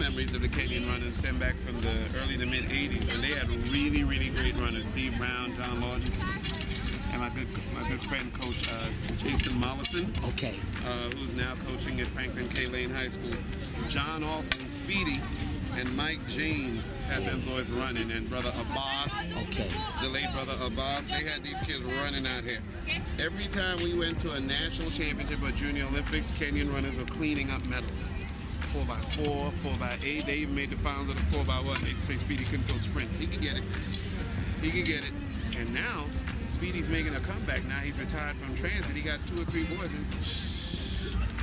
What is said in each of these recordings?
memories of the Kenyan Runners stem back from the early to mid 80s when they had really, really great runners. Steve Brown, John Alston, and my good friend, Coach Jason Mollison. Okay. Who's now coaching at Franklin K. Lane High School. John Alston, Speedy, and Mike James had them boys running, and brother Abbas, the late brother Abbas, they had these kids running out here. Every time we went to a national championship or junior Olympics, Kenyan runners were cleaning up medals. 4x4, 4x8, they even made the finals of the 4x1. They say Speedy couldn't go sprints. He could get it. He could get it. And now, Speedy's making a comeback. Now he's retired from transit. He got 2 or 3 boys, and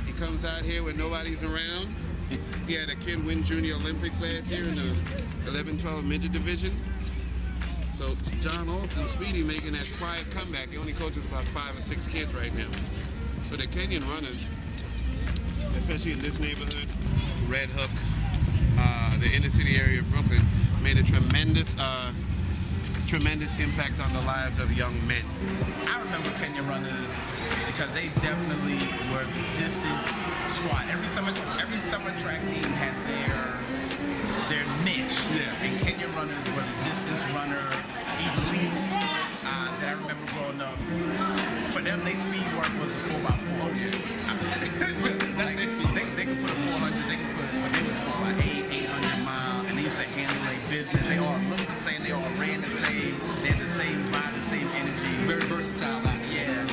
he comes out here when nobody's around. He had a kid win Junior Olympics last year in the 11-12 midget division. So John Alston, Speedy making that quiet comeback. He only coaches about 5 or 6 kids right now. So the Kenyan runners, especially in this neighborhood, Red Hook, the inner city area of Brooklyn, made a tremendous impact on the lives of young men. I remember Kenyan Runners because they definitely were the distance squad. Every summer track team had their niche. Yeah. And Kenyan Runners were the distance runner elite that I remember growing up. For them, their speed work was the 4x4. Oh yeah. That's their speed. They could put a 400. They would 4x8, 800 mile, and they used to handle their business. They all looked the same. They all ran the same. They had the same vibe, the same energy. Very versatile. Yeah.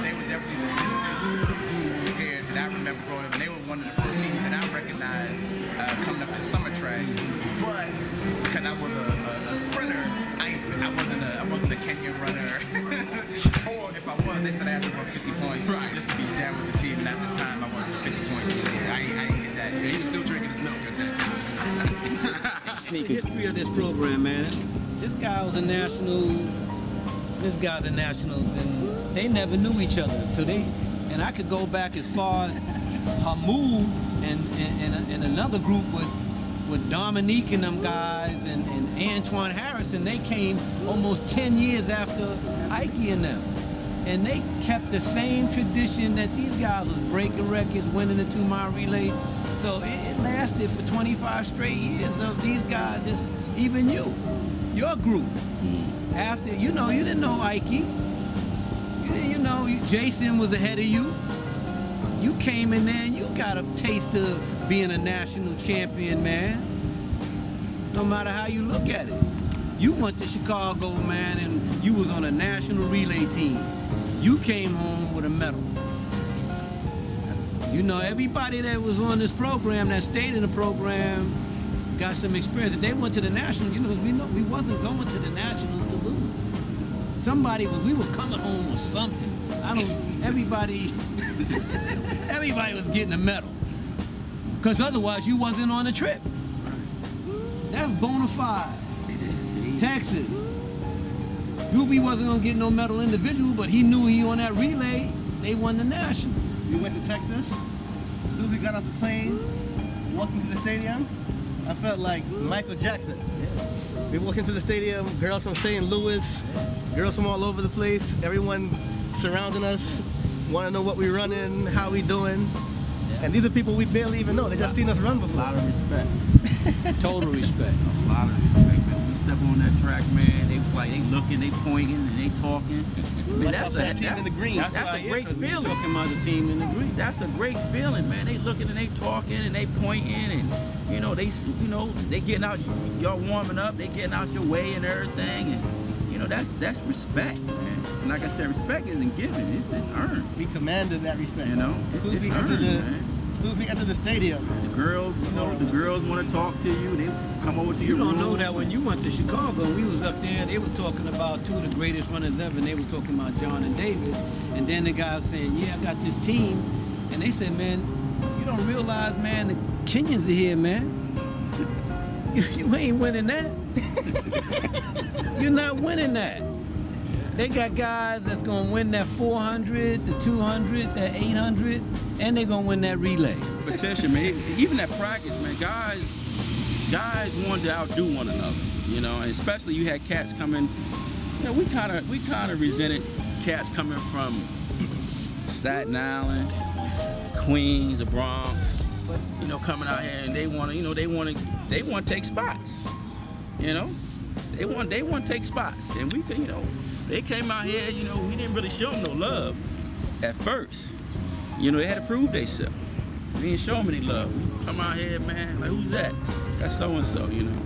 They were definitely the distance gurus here that I remember growing up. And they were one of the first teams that I recognized coming up in summer track. But because I was a sprinter, I wasn't a Kenyan runner. Or if I was, they said I had to run 50 points just to be down with the team. And at the time, I wasn't a 50-point kid. I ain't get that. Yeah, he was still drinking his milk at that time. The history of this program, man. This guy was a national. This guy's a nationals, and they never knew each other. So and I could go back as far as Hamu and another group with Dominique and them guys and Antoine Harrison. They came almost 10 years after Ikey and them. And they kept the same tradition that these guys was breaking records, winning the 2-mile relay. So it lasted for 25 straight years of these guys, just even your group. After, you didn't know Ikey. Jason was ahead of you. You came in there and you got a taste of being a national champion, man. No matter how you look at it. You went to Chicago, man, and you was on a national relay team. You came home with a medal. Everybody that was on this program, that stayed in the program, got some experience. If they went to the nationals, we wasn't going to the nationals to lose. We were coming home with something. Everybody was getting a medal. Because otherwise you wasn't on the trip. That's bona fide. Texas. Doobie wasn't gonna get no medal individual, but he knew he on that relay, they won the nationals. We went to Texas. As soon as we got off the plane, walked into the stadium, I felt like Michael Jackson. We walked into the stadium, girls from St. Louis, girls from all over the place, everyone surrounding us, want to know what we're running, how we doing. And these are people we barely even know. They just seen us run before. A lot of respect. Total respect. A lot of respect, man. We step on that track, man. They looking, they pointing, and they talking. Man, that's a team in the green. That's a great feeling. Talking about the team in the green. That's a great feeling, man. They looking and they talking and they pointing and they getting out. Y'all warming up. They getting out your way and everything. And that's respect, man. And like I said, respect isn't given. It's earned. We commanded that respect. As soon as we enter the stadium, the girls want to talk to you. They come over to your room. You don't know that when you went to Chicago, we was up there, they were talking about 2 of the greatest runners ever, and they were talking about John and David. And then the guy was saying, yeah, I got this team. And they said, man, you don't realize, man, the Kenyans are here, man. You ain't winning that. You're not winning that. They got guys that's going to win that 400, the 200, that 800, and they're going to win that relay. Competition, man. Even at practice, man, guys wanted to outdo one another, and especially you had cats coming, we kind of resented cats coming from Staten Island, Queens, the Bronx, you know, coming out here and they want to take spots. You know, they want to take spots, and we could, you know, they came out here. You know, we didn't really show them no love at first. You know, they had to prove themselves. We didn't show them any love. We come out here, man, like, who's that? That's so and so. You know,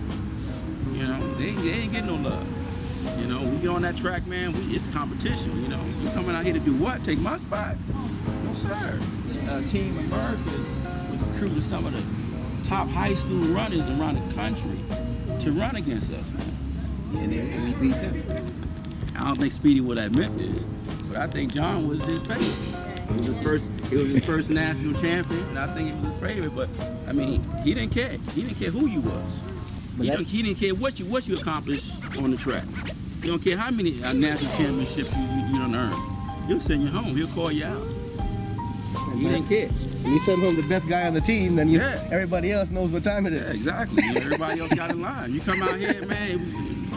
they ain't getting no love. You know, we get on that track, man. It's competition. You know, you coming out here to do what? Take my spot? No, sir. Team America was recruiting some of the top high school runners around the country to run against us, man. And we beat them. I don't think Speedy would admit this, but I think John was his favorite. It was his first national champion, and I think it was his favorite. But I mean, he didn't care. He didn't care who you was. He didn't care what you accomplished on the track. He don't care how many national championships you done earned. He'll send you home. He'll call you out. He didn't care. When you send home the best guy on the team, then everybody else knows what time it is. Yeah, exactly. Everybody else got in line. You come out here, man.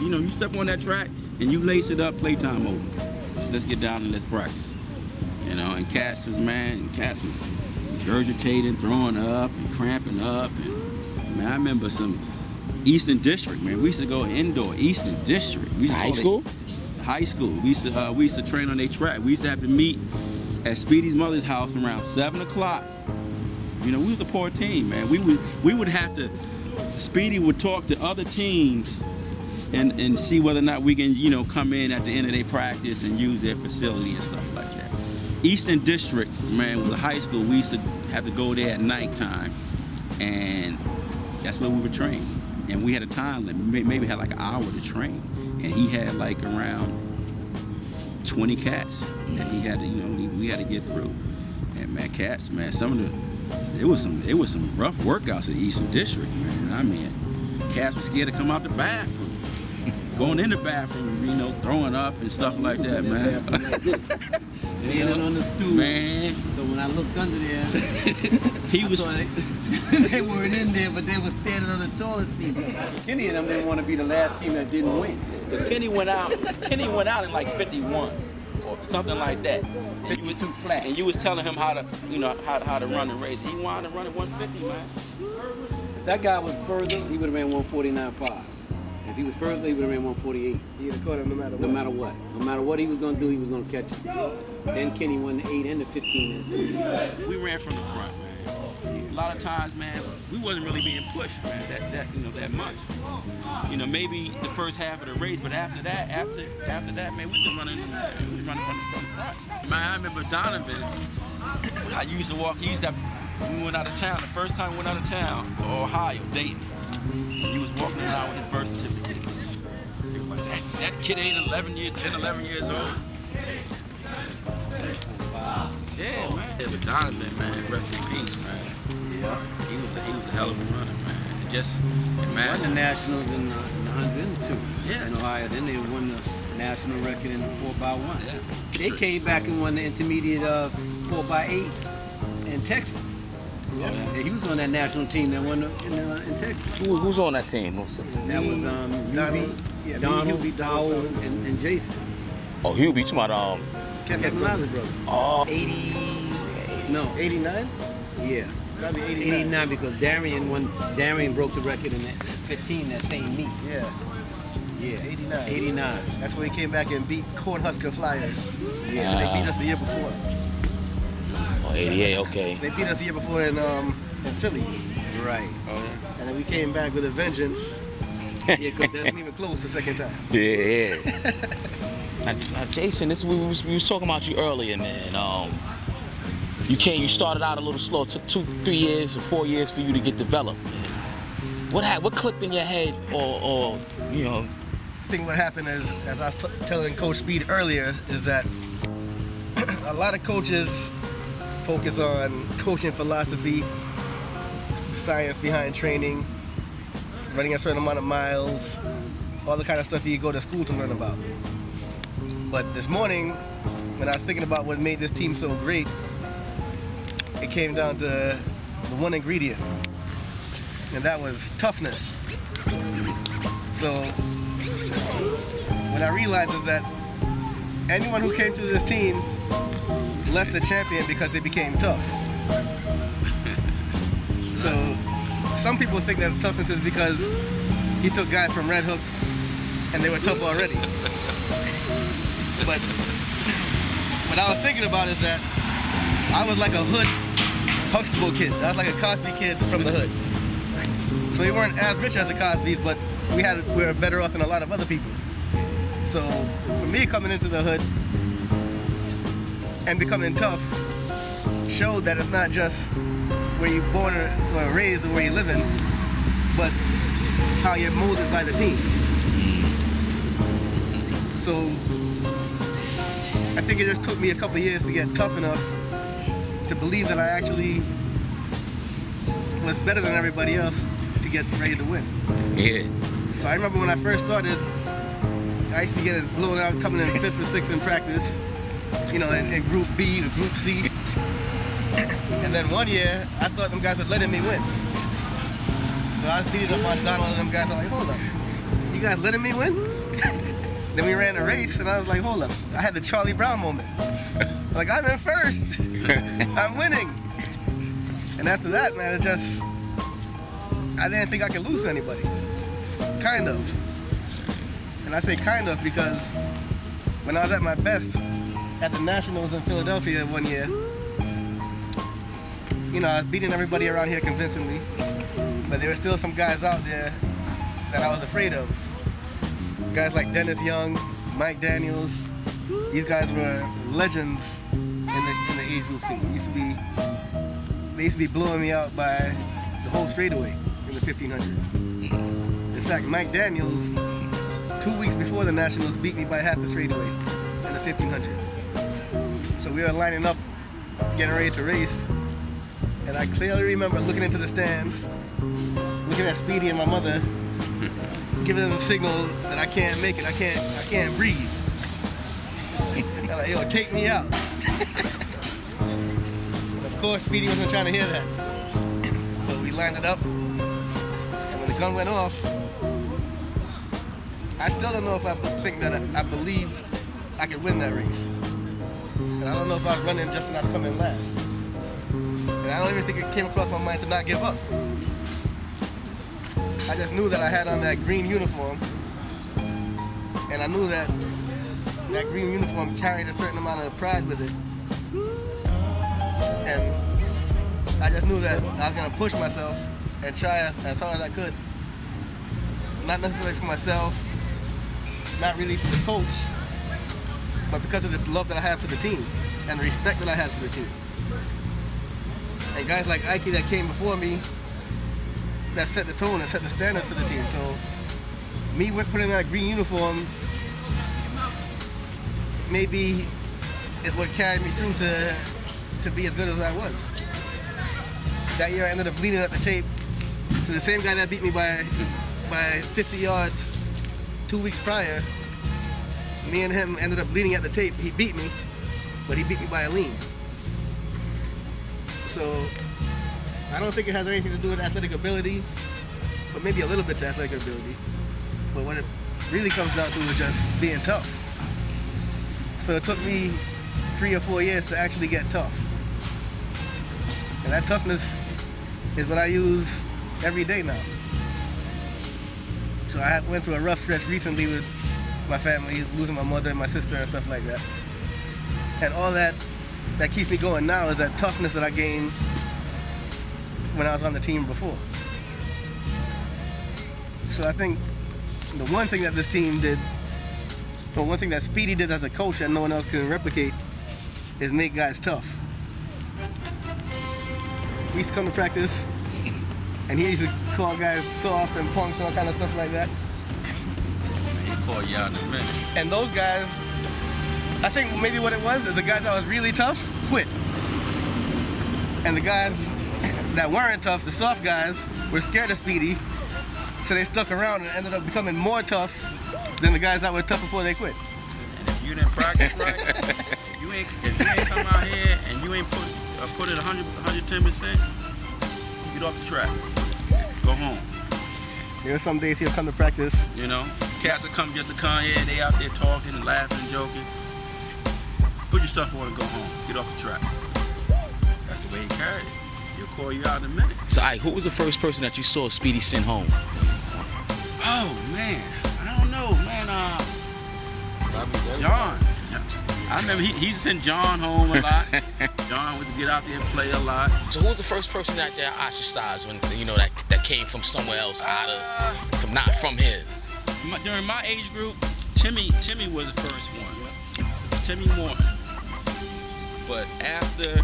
You know, you step on that track and you lace it up. Playtime over. Let's get down and let's practice. You know, and Cass was regurgitating, throwing up and cramping up. And man, I remember some Eastern District, man. We used to go indoor, Eastern District. High school? High school. We used to train on their track. We used to have to meet at Speedy's mother's house around 7 o'clock. You know, we was a poor team, man. We would have to, Speedy would talk to other teams and see whether or not we can, you know, come in at the end of their practice and use their facility and stuff like that. Eastern District, man, was a high school. We used to have to go there at nighttime, and that's where we would train. And we had a time limit, maybe had like an hour to train. And he had like around 20 cats that he had to, you know, we had to get through. And man, cats, man, it was some rough workouts at Eastern District, man. I mean, cats were scared to come out the bathroom. Going in the bathroom, you know, throwing up and stuff like that, man. Standing on the stool. Man. So when I looked under there, he was. They weren't in there, but they were standing on the toilet seat. Kenny and them didn't want to be the last team that didn't win. Because Kenny went out in like 51 or something like that. 52 flat. And you was telling him how to run the race. He wanted to run at 150, man. If that guy was further, he would have ran 149.5. If he was further, he would have ran 148. He would have caught him no matter what. No matter what he was going to do, he was going to catch him. Then Kenny won the 8 and the 15. We ran from the front, man. A lot of times, man, we wasn't really being pushed, man, that much. You know, maybe the first half of the race, but after that, man, we was running from the front. Man, I remember Donovan. I used to walk. We went out of town. The first time we went out of town to Ohio, Dayton. He was walking around with his birth certificate. They were like, that kid ain't 11 years old. Wow. Yeah, man. Yeah, but Donovan, man, rest in peace, man. Yeah. He was a hell of a runner, man. Just imagine. Won the Nationals in the 100 and the 2 in Ohio. Then they won the national record in the 4x1. Yeah. They came back and won the intermediate 4x8 in Texas. Yeah. He was on that national team that won in Texas. Who's on that team? That was Donald, Dowell, and Jason. Oh, Hubie, you talking about Kevin Miller's brother. Oh. 89? Yeah. Gotta be 89 because Darian broke the record in that 15 that same meet. Yeah. Yeah. 89. That's when he came back and beat Cornhusker Flyers. Yeah. They beat us the year before. Oh, 88, okay. They beat us the year before in Philly. Right. Oh, yeah. And then we came back with a vengeance. Yeah, because that's even close the second time. Yeah. Now, Jason, we was talking about you earlier, man. You started out a little slow. It took 2-3 years or 4 years for you to get developed. What clicked in your head, or you know? I think what happened is, as I was telling Coach Speed earlier, is that a lot of coaches focus on coaching philosophy, science behind training, running a certain amount of miles, all the kind of stuff you go to school to learn about. But this morning, when I was thinking about what made this team so great, it came down to the one ingredient, and that was toughness. So what I realized is that anyone who came through this team left a champion because they became tough. So some people think that toughness is because he took guys from Red Hook and they were tough already. But what I was thinking about is that I was like a hood Huxtable kid. I was like a Cosby kid from the hood. So we weren't as rich as the Cosbys, but we were better off than a lot of other people. So for me, coming into the hood and becoming tough showed that it's not just where you're born or raised or where you're living, but how you're molded by the team. So I think it just took me a couple of years to get tough enough to believe that I actually was better than everybody else to get ready to win. Yeah. So I remember when I first started, I used to be getting blown out coming in 5th or 6th in practice, you know, in Group B or Group C. And then one year, I thought them guys were letting me win. So I was beating up on Donald and them guys are like, hold up, you guys letting me win? Then we ran a race and I was like, hold up, I had the Charlie Brown moment. Like, I'm in first, I'm winning. And after that, man, I didn't think I could lose to anybody. Kind of. And I say kind of because when I was at my best at the Nationals in Philadelphia one year, you know, I was beating everybody around here convincingly, but there were still some guys out there that I was afraid of. Guys like Dennis Young, Mike Daniels. These guys were legends in the age group thing. They used to be blowing me out by the whole straightaway in the 1500. In fact, Mike Daniels, 2 weeks before the Nationals, beat me by half the straightaway in the 1500. So we were lining up, getting ready to race, and I clearly remember looking into the stands, looking at Speedy and my mother, giving them a signal that I can't make it, I can't breathe. They're like, yo, take me out. Of course, Speedy wasn't trying to hear that. So we lined it up, and when the gun went off, I still don't know if I think that I believe I could win that race. And I don't know if I was running just enough to come in last. And I don't even think it came across my mind to not give up. I just knew that I had on that green uniform, and I knew that that green uniform carried a certain amount of pride with it. And I just knew that I was gonna push myself and try as hard as I could. Not necessarily for myself, not really for the coach, but because of the love that I have for the team and the respect that I had for the team. And guys like Ikey that came before me, that set the tone and set the standards for the team. So me putting that green uniform maybe is what carried me through to be as good as I was. That year I ended up bleeding at the tape to the same guy that beat me by 50 yards 2 weeks prior. Me and him ended up bleeding at the tape. He beat me, but he beat me by a lean. So I don't think it has anything to do with athletic ability, but maybe a little bit to athletic ability. But what it really comes down to is just being tough. So it took me 3 or 4 years to actually get tough. And that toughness is what I use every day now. So I went through a rough stretch recently with my family, losing my mother and my sister and stuff like that. And all that keeps me going now is that toughness that I gained when I was on the team before. So I think the one thing that this team did, or one thing that Speedy did as a coach that no one else can replicate, is make guys tough. We used to come to practice, and he used to call guys soft and punks and all kind of stuff like that. He called you out in a minute. And those guys, I think maybe what it was is the guys that was really tough quit. And the guys that weren't tough, the soft guys, were scared of Speedy, so they stuck around and ended up becoming more tough than the guys that were tough before they quit. And if you didn't practice right, if you ain't come out here and you ain't put it 110%, get off the track. Go home. There are some days he'll come to practice. You know, cats will come just to come here, they out there talking and laughing and joking. Put your stuff on and go home. Get off the track. That's the way he carried it. He'll call you out in a minute. So, Ike, who was the first person that you saw Speedy send home? Oh man, I don't know, man. John. I remember he sent John home a lot. John was to get out there and play a lot. So who was the first person that you ostracized when that came from somewhere else, not from here? During my age group, Timmy was the first one. Timmy Moore. But after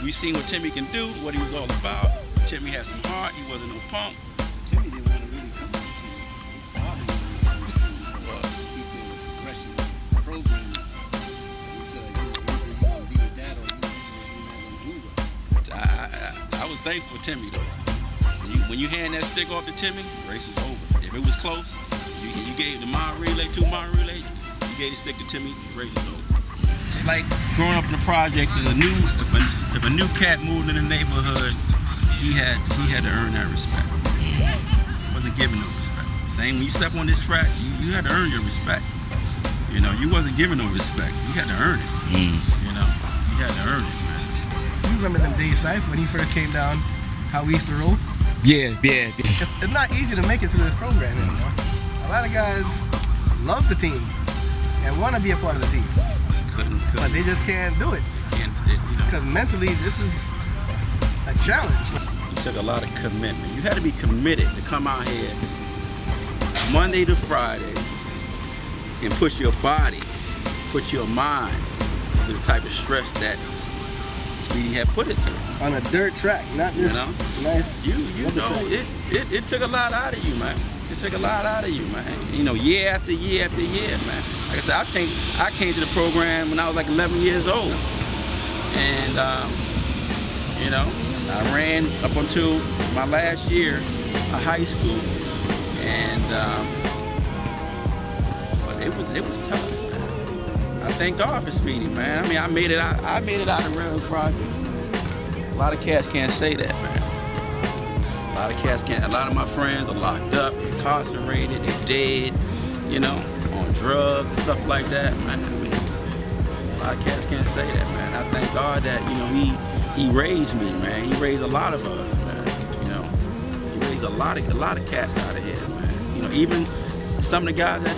we seen what Timmy can do, what he was all about, Timmy had some heart. He wasn't no punk. Timmy didn't want to really come to the team. His father he said aggression programming. He said you gonna be with that or you not gonna do it. I was thankful for Timmy though. When you hand that stick off to Timmy, race is over. If it was close, you gave the mile relay, 2 mile relay, you gave the stick to Timmy, race is over. Like growing up in the projects, if a new cat moved in the neighborhood, he had to earn that respect. Wasn't given no respect. Same when you step on this track, you had to earn your respect. You wasn't given no respect. You had to earn it. You had to earn it, man. You remember them days, Saif, when he first came down, how we used to roll? Yeah. It's not easy to make it through this program anymore. A lot of guys love the team and want to be a part of the team. Couldn't. But they just can't do it. Because mentally, this is a challenge. It took a lot of commitment. You had to be committed to come out here Monday to Friday and put your body, put your mind to the type of stress that Speedy had put it through. On a dirt track, not this nice. It took a lot out of you, man. It took a lot out of you, man. Year after year after year, man. Like I said, I came to the program when I was like 11 years old. And, I ran up until my last year of high school. And, but it was tough, man. I thank God for Speedy, man. I mean, I made it out of Railroad Project. A lot of cats can't say that, man. A lot of cats can't. A lot of my friends are locked up, incarcerated, they're dead, on drugs and stuff like that, man. I mean, a lot of cats can't say that, man. I thank God that, he raised me, man. He raised a lot of us, man. He raised a lot of cats out of here, man. Even some of the guys that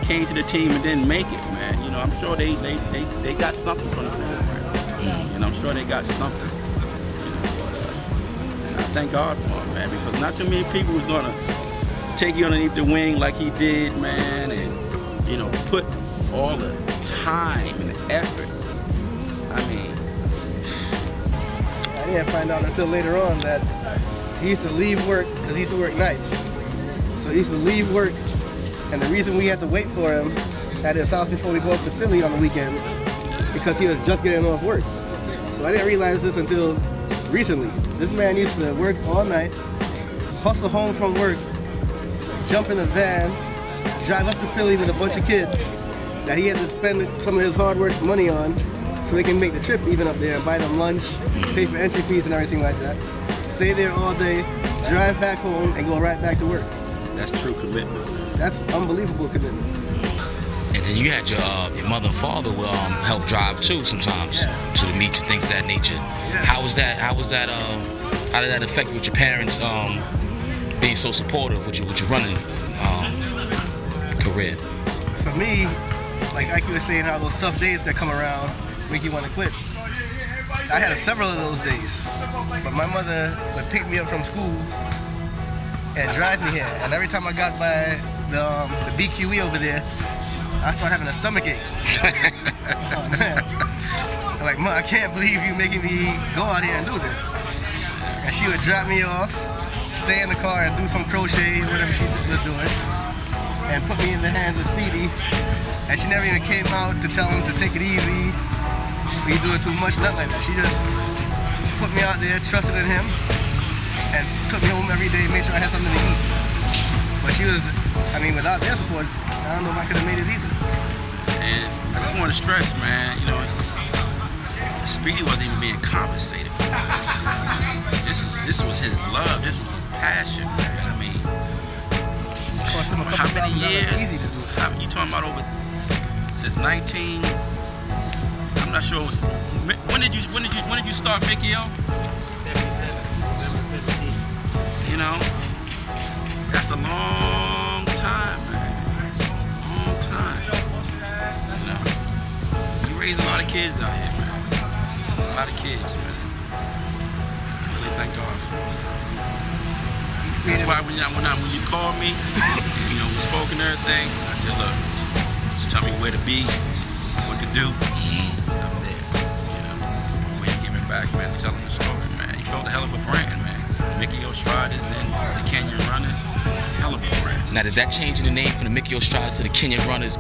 came to the team and didn't make it, man. I'm sure they got something from the program. I'm sure they got something. And I thank God for him, man, because not too many people was gonna take you underneath the wing like he did, man, and put all the time and effort. I mean, I didn't find out until later on that he used to leave work because he used to work nights. So he used to leave work, and the reason we had to wait for him at his house before we go up to Philly on the weekends because he was just getting off work. So I didn't realize this until recently. This man used to work all night, hustle home from work, jump in a van, drive up to Philly with a bunch of kids that he had to spend some of his hard work money on so they can make the trip even up there and buy them lunch, pay for entry fees and everything like that. Stay there all day, drive back home, and go right back to work. That's true commitment. That's unbelievable commitment. And then you had your mother and father will help drive too sometimes to the meets and things of that nature. Yeah. How was that? How did that affect you with your parents being so supportive with your running career? For me, like Ikey was saying, how those tough days that come around make you want to quit. I had several of those days, but my mother would pick me up from school and drive me here. And every time I got by the BQE over there, I started having a stomach ache. Oh, man. Like, Mom, I can't believe you making me go out here and do this. And she would drop me off, stay in the car and do some crochet, whatever she was doing, and put me in the hands of Speedy. And she never even came out to tell him to take it easy. Are you doing too much? Nothing like that. She just put me out there, trusted in him, and took me home every day, made sure I had something to eat. But she was, without their support, I don't know if I could have made it either. And I just want to stress, man, Speedy wasn't even being compensated for this. This was his love. This was his passion, man. I mean, how many years? You talking about over since 19? I'm not sure. When when did you start, Miccio? 77, November 15. You know, that's a long time, man. Long time. You know, you raise a lot of kids out here, man. A lot of kids, man. Really thank God. That's why when you called me, you know, we spoke and everything, I said, look, just tell me where to be, what to do. I'm there. You know, when you give it back, man, tell them the story, man. You built a hell of a brand, man. Miccio Striders, then the Kenyan Runners, hell of a brand. Now, did that change in the name from the Miccio Striders to the Kenyan Runners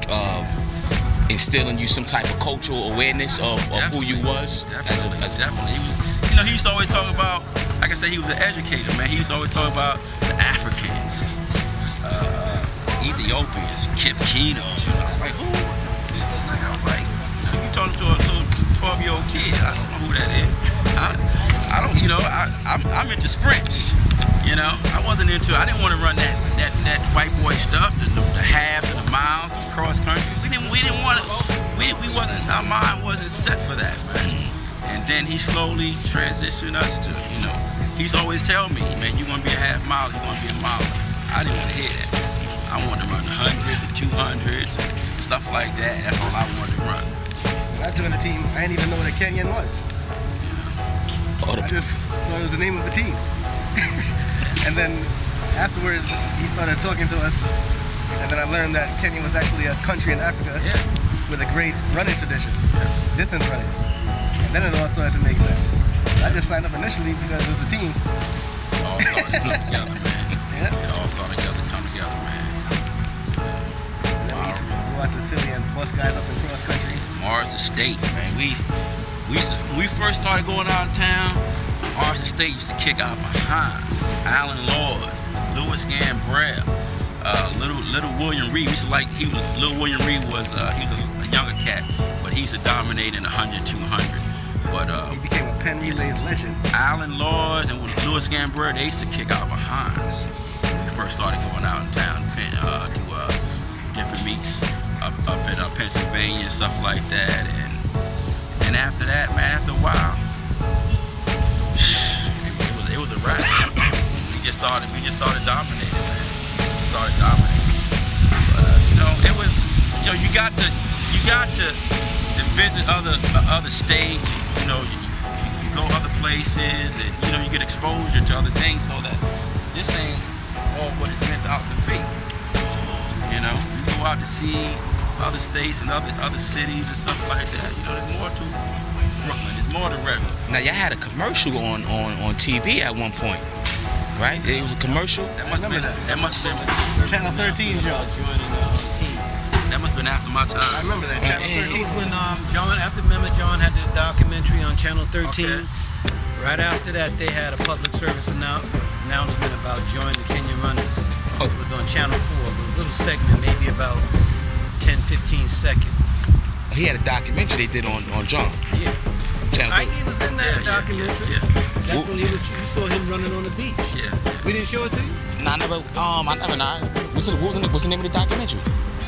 instill in you some type of cultural awareness of who you was? Definitely. He was, you know, he used to always talk about, like I said, he was an educator, man. He used to always talk about the Africans, Ethiopians, Kip Keino. You know, like who? Like, I was like, you know, you talking to a little 12-year-old kid. I don't know who that is. I don't, you know, I'm into sprints. You know, I didn't want to run that white boy stuff, the halves and the miles, and cross country. Our mind wasn't set for that, man. And then he slowly transitioned us to, you know, he's always telling me, man, you want to be a half mile, you want to be a mile. I didn't want to hear that. I wanted to run 100, the 200s, stuff like that. That's all I wanted to run. When I joined the team, I didn't even know what a Kenyan was. I just thought it was the name of the team. And then afterwards, he started talking to us, and then I learned that Kenya was actually a country in Africa with a great running tradition, distance running. And then it all started to make sense. I just signed up initially because it was a team. It all started to come together, man. Yeah. It all started to come together, man. And then we used to go out to Philly and bus guys up in cross country. Mars State, man. We first started going out of town. Mars State used to kick out behind. Alan Laws, Louis Gambrell, little William Reed. Little William Reed was he was a younger cat, but he used to dominate in 100, 200. But he became a Penn Relays legend. Alan Laws and Louis Gambrell, they used to kick out behind us. We first started going out in town to different meets up in Pennsylvania and stuff like that. And after that, man, after a while, it was a wrap. We just started dominating, man. We started dominating. But you know, it was, you know, you got to visit other states. You know, you go other places, and you know, you get exposure to other things, so that this ain't all what it's meant out to be. You know, you go out to see other states and other cities and stuff like that. You know, there's more to Brooklyn. There's more to regular. Now, y'all had a commercial on TV at one point, right? It was a commercial. That must have been Channel 13 show. That must have been after my time. I remember that Channel 13. It was when John had the documentary on Channel 13. Okay. Right after that, they had a public service announcement about joining the Kenyan Runners. Oh. It was on Channel 4. It was a little segment, maybe about 10, 15 seconds. He had a documentary they did on John. Yeah. Channel 13. Ikey was in that documentary. Yeah. That's when you saw him running on the beach. Yeah. We didn't show it to you? Nah, I never. What's the name of the documentary?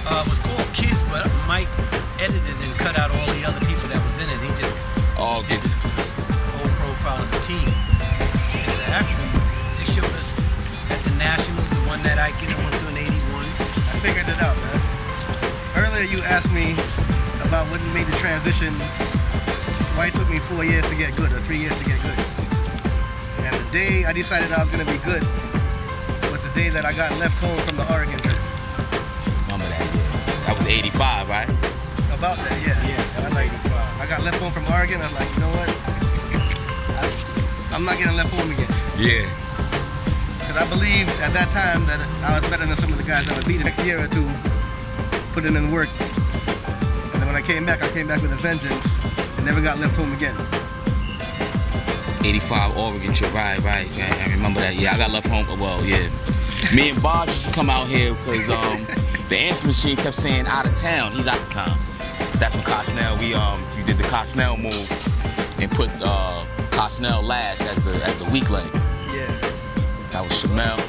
It was called Kids, but Mike edited and cut out all the other people that was in it. He just did the whole profile of the team. And so actually, they showed us at the Nationals, the one that Ikey went to in '81. I figured it out, man. Earlier you asked me about what made the transition, why it took me 4 years to get good, or 3 years to get good. And the day I decided I was going to be good was the day that I got left home from the Oregon trip. Remember that? That was '85, right? About that, yeah. I got left home from Oregon. I was like, you know what? I'm not getting left home again. Yeah. Because I believed at that time that I was better than some of the guys that would beat the next year or two, putting in work. And then when I came back with a vengeance and never got left home again. '85 Oregon trip, right. I remember that. Yeah, I got left home. Well, yeah. Me and Bob used to come out here because the answer machine kept saying out of town. He's out of town. That's when Cosnell, we did the Cosnell move and put Cosnell last as the weak leg. Yeah. That was Shamel.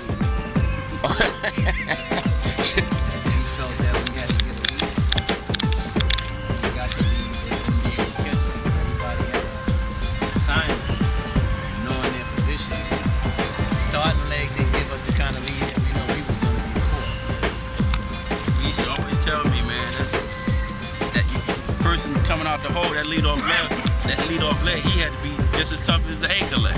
to hold that lead off leg, he had to be just as tough as the anchor leg,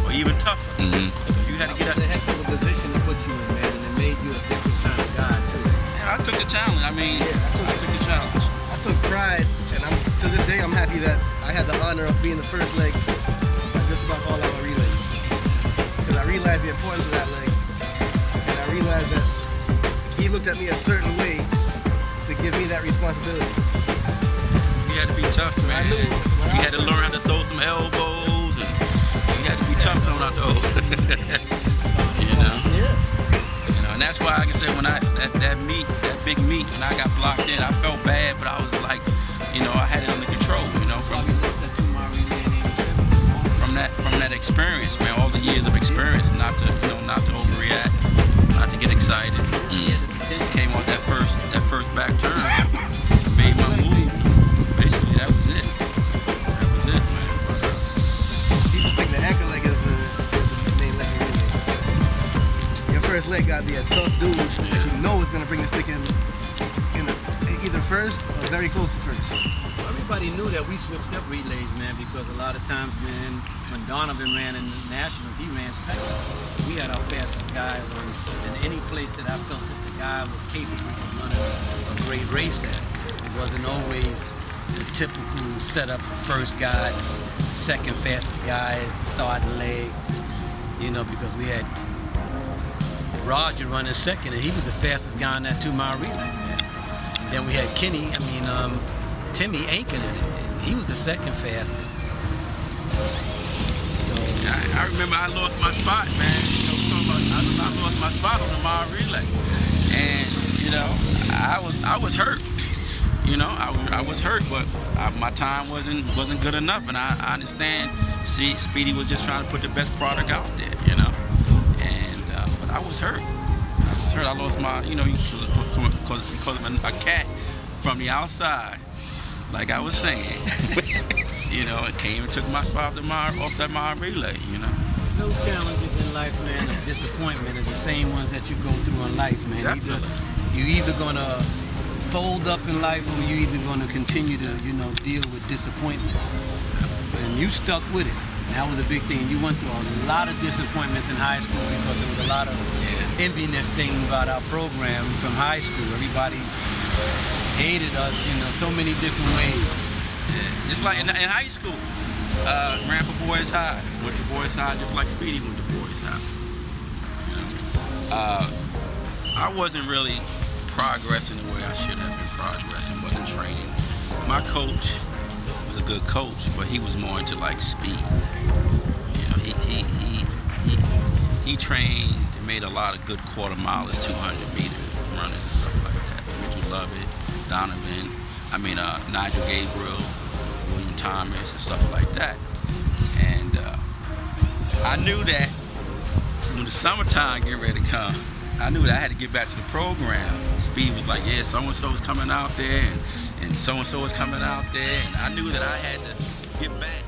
or even tougher. You had to get out. It's a heck of a position to put you in, man, and it made you a different kind of guy too. Yeah, I took the challenge. I mean, I took the challenge. I took pride, and to this day I'm happy that I had the honor of being the first leg at just about all our relays. Because I realized the importance of that leg, and I realized that he looked at me a certain way to give me that responsibility. You had to be tough, man. You had to learn how to throw some elbows, and you had to be tough coming out the hole. You know? Yeah. You know, and that's why I can say when that big meet, when I got blocked in, I felt bad, but I was like, you know, I had it under control, you know, from that experience, man, all the years of experience, not to overreact, not to get excited. Came off that first back turn, made my move. Basically, that was it. That was it, man. People think the anchor leg is the main leg of relays. Your first leg gotta be a tough dude that you know is gonna bring the stick in either first or very close to first. Everybody knew that we switched up relays, man, because a lot of times, man, when Donovan ran in the Nationals, he ran second. We had our fastest guys in any place that I felt that the guy was capable of running a great race at. It wasn't always the typical setup, the first guy, the second fastest guy, the starting leg, you know, because we had Roger running second, and he was the fastest guy on that 2-mile relay. And then we had Timmy anchoring it, and he was the second fastest. So, I remember I lost my spot, man. You know, I lost my spot on the mile relay, and you know, I was hurt. You know, I was hurt, but my time wasn't good enough, and I understand. See, Speedy was just trying to put the best product out there, you know, and but I was hurt. I lost my, you know, because of a cat from the outside, like I was saying, you know, it came and took my spot off that mile relay, you know. Those challenges in life, man, of disappointment is the same ones that you go through in life, man. You're either gonna fold up in life, or you're either gonna continue to, you know, deal with disappointments. And you stuck with it. And that was a big thing. You went through a lot of disappointments in high school because there was a lot of enviness thing about our program from high school. Everybody hated us, you know, so many different ways. Yeah. It's like in high school, ran for Boys High, went to Boys High just like Speedy went to Boys High. You know, I wasn't really progressing the way I should have been progressing. Wasn't training. My coach was a good coach, but he was more into like speed. You know, he trained and made a lot of good quarter milers, 200-meter runners and stuff like that. Mitchell Lovett, Donovan, Nigel Gabriel, William Thomas, and stuff like that. And I knew that when the summertime get ready to come, I knew that I had to get back to the program. Speed was like, yeah, so-and-so is coming out there, and so-and-so is coming out there, and I knew that I had to get back.